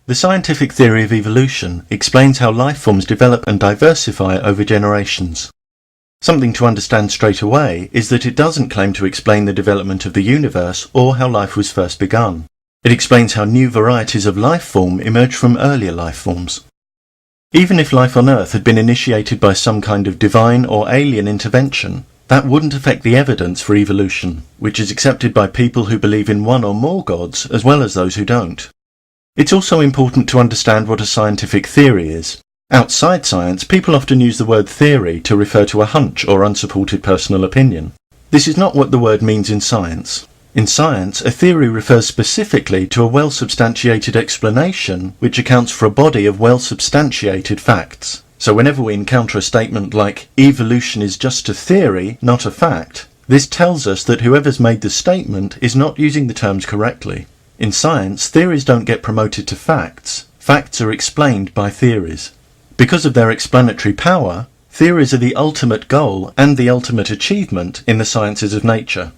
The scientific theory of evolution explains how life forms develop and diversify over generations. Something to understand straight away is that it doesn't claim to explain the development of the universe or how life was first begun. It explains how new varieties of life form emerge from earlier life forms. Even if life on Earth had been initiated by some kind of divine or alien intervention, that wouldn't affect the evidence for evolution, which is accepted by people who believe in one or more gods as well as those who don't. It's also important to understand what a scientific theory is. Outside science, people often use the word theory to refer to a hunch or unsupported personal opinion. This is not what the word means in science. In science, a theory refers specifically to a well-substantiated explanation which accounts for a body of well-substantiated facts. So whenever we encounter a statement like, evolution is just a theory, not a fact, this tells us that whoever's made the statement is not using the terms correctly. In science, theories don't get promoted to facts. Facts are explained by theories. Because of their explanatory power, theories are the ultimate goal and the ultimate achievement in the sciences of nature.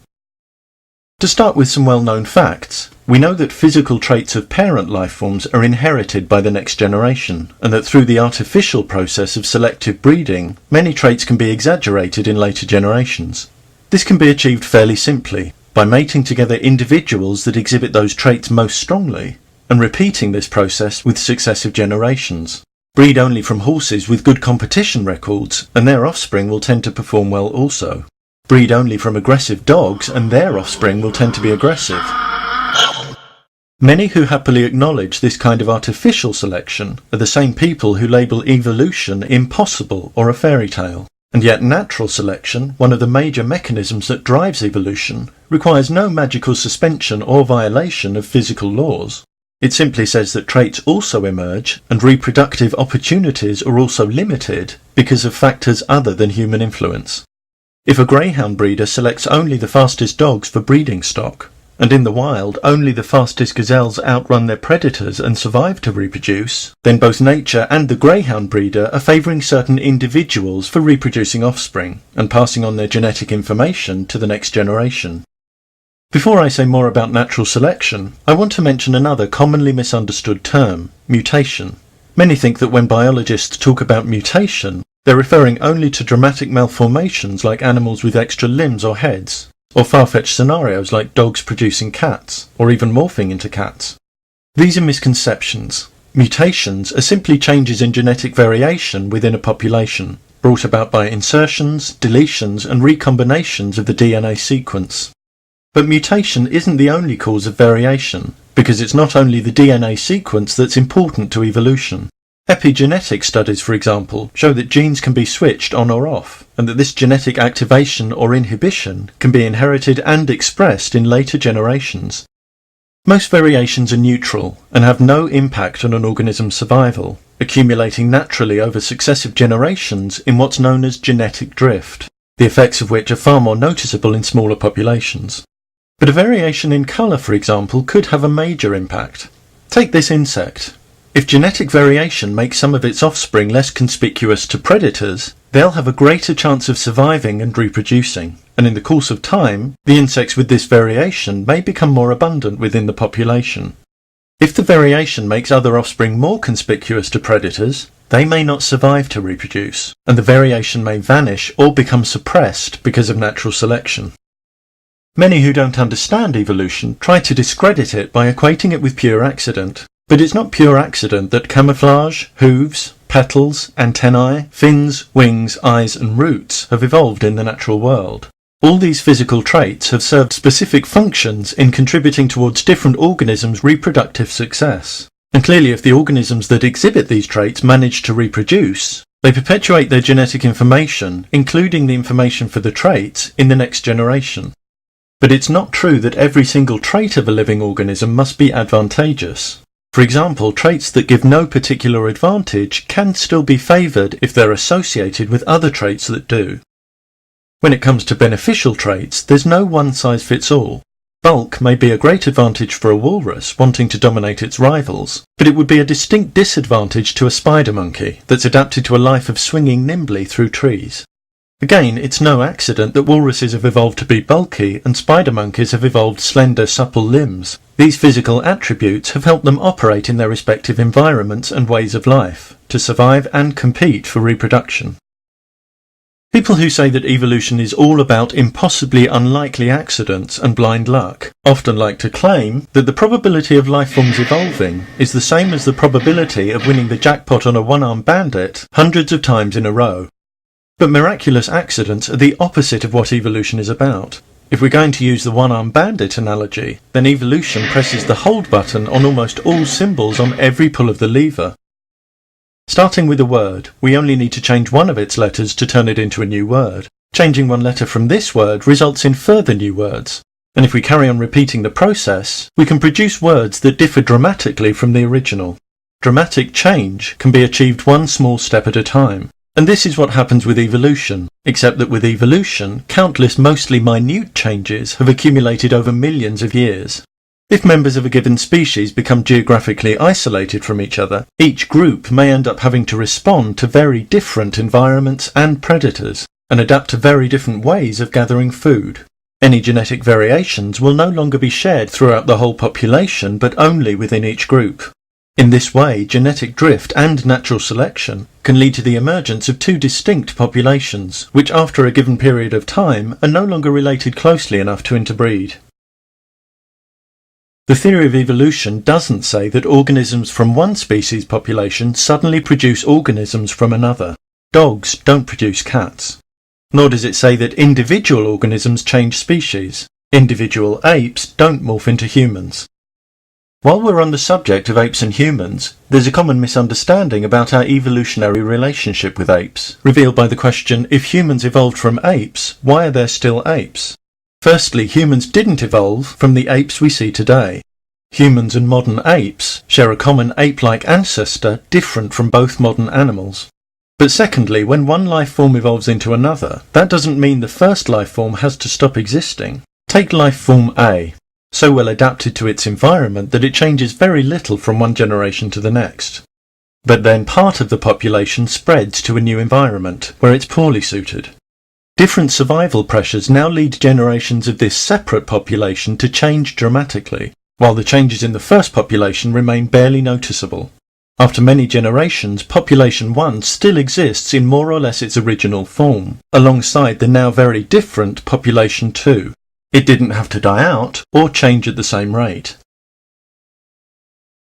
To start with some well-known facts, we know that physical traits of parent life forms are inherited by the next generation, and that through the artificial process of selective breeding, many traits can be exaggerated in later generations. This can be achieved fairly simply, by mating together individuals that exhibit those traits most strongly, and repeating this process with successive generations. Breed only from horses with good competition records, and their offspring will tend to perform well also. Breed only from aggressive dogs, and their offspring will tend to be aggressive. Many who happily acknowledge this kind of artificial selection are the same people who label evolution impossible or a fairy tale. And yet natural selection, one of the major mechanisms that drives evolution, requires no magical suspension or violation of physical laws. It simply says that traits also emerge and reproductive opportunities are also limited because of factors other than human influence. If a greyhound breeder selects only the fastest dogs for breeding stock, and in the wild only the fastest gazelles outrun their predators and survive to reproduce, then both nature and the greyhound breeder are favouring certain individuals for reproducing offspring and passing on their genetic information to the next generation. Before I say more about natural selection, I want to mention another commonly misunderstood term, mutation. Many think that when biologists talk about mutation, they're referring only to dramatic malformations like animals with extra limbs or heads, or far-fetched scenarios like dogs producing cats, or even morphing into cats. These are misconceptions. Mutations are simply changes in genetic variation within a population, brought about by insertions, deletions, and recombinations of the DNA sequence. But mutation isn't the only cause of variation, because it's not only the DNA sequence that's important to evolution. Epigenetic studies, for example, show that genes can be switched on or off, and that this genetic activation or inhibition can be inherited and expressed in later generations. Most variations are neutral and have no impact on an organism's survival, accumulating naturally over successive generations in what's known as genetic drift, the effects of which are far more noticeable in smaller populations. But a variation in colour, for example, could have a major impact. Take this insect. If genetic variation makes some of its offspring less conspicuous to predators, they'll have a greater chance of surviving and reproducing, and in the course of time, the insects with this variation may become more abundant within the population. If the variation makes other offspring more conspicuous to predators, they may not survive to reproduce, and the variation may vanish or become suppressed because of natural selection. Many who don't understand evolution try to discredit it by equating it with pure accident. But it's not pure accident that camouflage, hooves, petals, antennae, fins, wings, eyes and roots have evolved in the natural world. All these physical traits have served specific functions in contributing towards different organisms' reproductive success. And clearly if the organisms that exhibit these traits manage to reproduce, they perpetuate their genetic information, including the information for the traits, in the next generation. But it's not true that every single trait of a living organism must be advantageous. For example, traits that give no particular advantage can still be favoured if they're associated with other traits that do. When it comes to beneficial traits, there's no one-size-fits-all. Bulk may be a great advantage for a walrus wanting to dominate its rivals, but it would be a distinct disadvantage to a spider monkey that's adapted to a life of swinging nimbly through trees. Again, it's no accident that walruses have evolved to be bulky and spider monkeys have evolved slender, supple limbs. These physical attributes have helped them operate in their respective environments and ways of life, to survive and compete for reproduction. People who say that evolution is all about impossibly unlikely accidents and blind luck often like to claim that the probability of life forms evolving is the same as the probability of winning the jackpot on a one-armed bandit hundreds of times in a row. But miraculous accidents are the opposite of what evolution is about. If we're going to use the one-armed bandit analogy, then evolution presses the hold button on almost all symbols on every pull of the lever. Starting with a word, we only need to change one of its letters to turn it into a new word. Changing one letter from this word results in further new words. And if we carry on repeating the process, we can produce words that differ dramatically from the original. Dramatic change can be achieved one small step at a time. And this is what happens with evolution, except that with evolution, countless mostly minute changes have accumulated over millions of years. If members of a given species become geographically isolated from each other, each group may end up having to respond to very different environments and predators, and adapt to very different ways of gathering food. Any genetic variations will no longer be shared throughout the whole population, but only within each group. In this way, genetic drift and natural selection can lead to the emergence of two distinct populations, which after a given period of time are no longer related closely enough to interbreed. The theory of evolution doesn't say that organisms from one species population suddenly produce organisms from another. Dogs don't produce cats. Nor does it say that individual organisms change species. Individual apes don't morph into humans. While we're on the subject of apes and humans, there's a common misunderstanding about our evolutionary relationship with apes, revealed by the question, if humans evolved from apes, why are there still apes? Firstly, humans didn't evolve from the apes we see today. Humans and modern apes share a common ape-like ancestor different from both modern animals. But secondly, when one life form evolves into another, that doesn't mean the first life form has to stop existing. Take life form A, so well adapted to its environment that it changes very little from one generation to the next. But then part of the population spreads to a new environment, where it's poorly suited. Different survival pressures now lead generations of this separate population to change dramatically, while the changes in the first population remain barely noticeable. After many generations, population 1 still exists in more or less its original form, alongside the now very different population 2. It didn't have to die out or change at the same rate.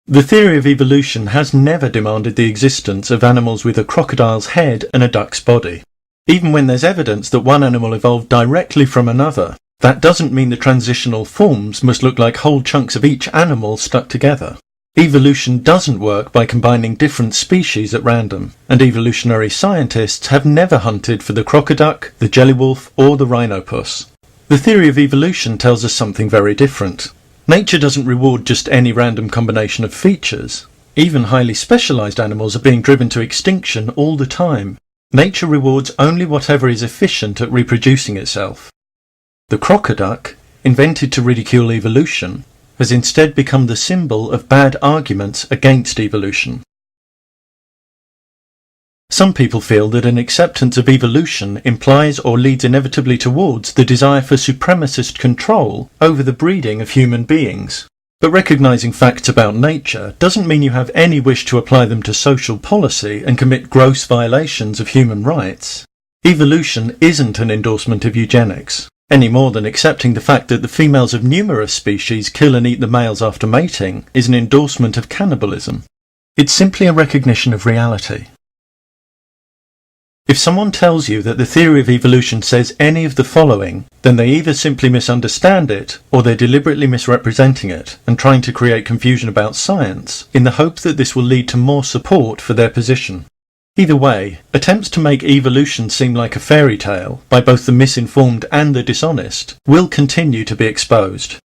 The theory of evolution has never demanded the existence of animals with a crocodile's head and a duck's body. Even when there's evidence that one animal evolved directly from another, that doesn't mean the transitional forms must look like whole chunks of each animal stuck together. Evolution doesn't work by combining different species at random, and evolutionary scientists have never hunted for the crocoduck, the jellywolf, or the rhinopus. The theory of evolution tells us something very different. Nature doesn't reward just any random combination of features. Even highly specialized animals are being driven to extinction all the time. Nature rewards only whatever is efficient at reproducing itself. The crocoduck, invented to ridicule evolution, has instead become the symbol of bad arguments against evolution. Some people feel that an acceptance of evolution implies or leads inevitably towards the desire for supremacist control over the breeding of human beings. But recognizing facts about nature doesn't mean you have any wish to apply them to social policy and commit gross violations of human rights. Evolution isn't an endorsement of eugenics, any more than accepting the fact that the females of numerous species kill and eat the males after mating is an endorsement of cannibalism. It's simply a recognition of reality. If someone tells you that the theory of evolution says any of the following, then they either simply misunderstand it, or they're deliberately misrepresenting it and trying to create confusion about science in the hope that this will lead to more support for their position. Either way, attempts to make evolution seem like a fairy tale by both the misinformed and the dishonest will continue to be exposed.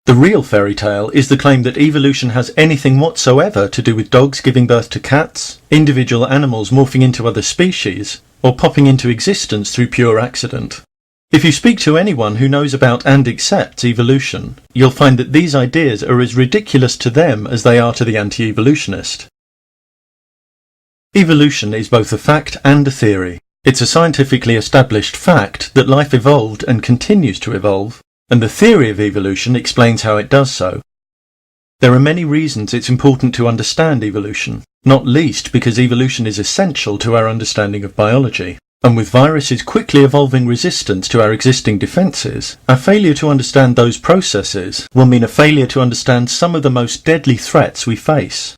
The real fairy tale is the claim that evolution has anything whatsoever to do with dogs giving birth to cats, individual animals morphing into other species, or popping into existence through pure accident. If you speak to anyone who knows about and accepts evolution, you'll find that these ideas are as ridiculous to them as they are to the anti-evolutionist. Evolution is both a fact and a theory. It's a scientifically established fact that life evolved and continues to evolve, and the theory of evolution explains how it does so. There are many reasons it's important to understand evolution, not least because evolution is essential to our understanding of biology. And with viruses quickly evolving resistance to our existing defences, a failure to understand those processes will mean a failure to understand some of the most deadly threats we face.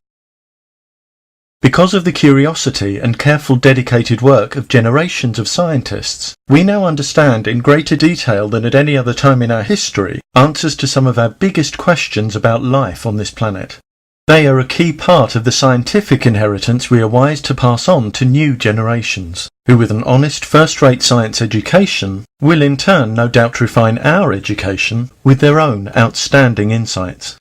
Because of the curiosity and careful dedicated work of generations of scientists, we now understand in greater detail than at any other time in our history answers to some of our biggest questions about life on this planet. They are a key part of the scientific inheritance we are wise to pass on to new generations, who with an honest first-rate science education will in turn no doubt refine our education with their own outstanding insights.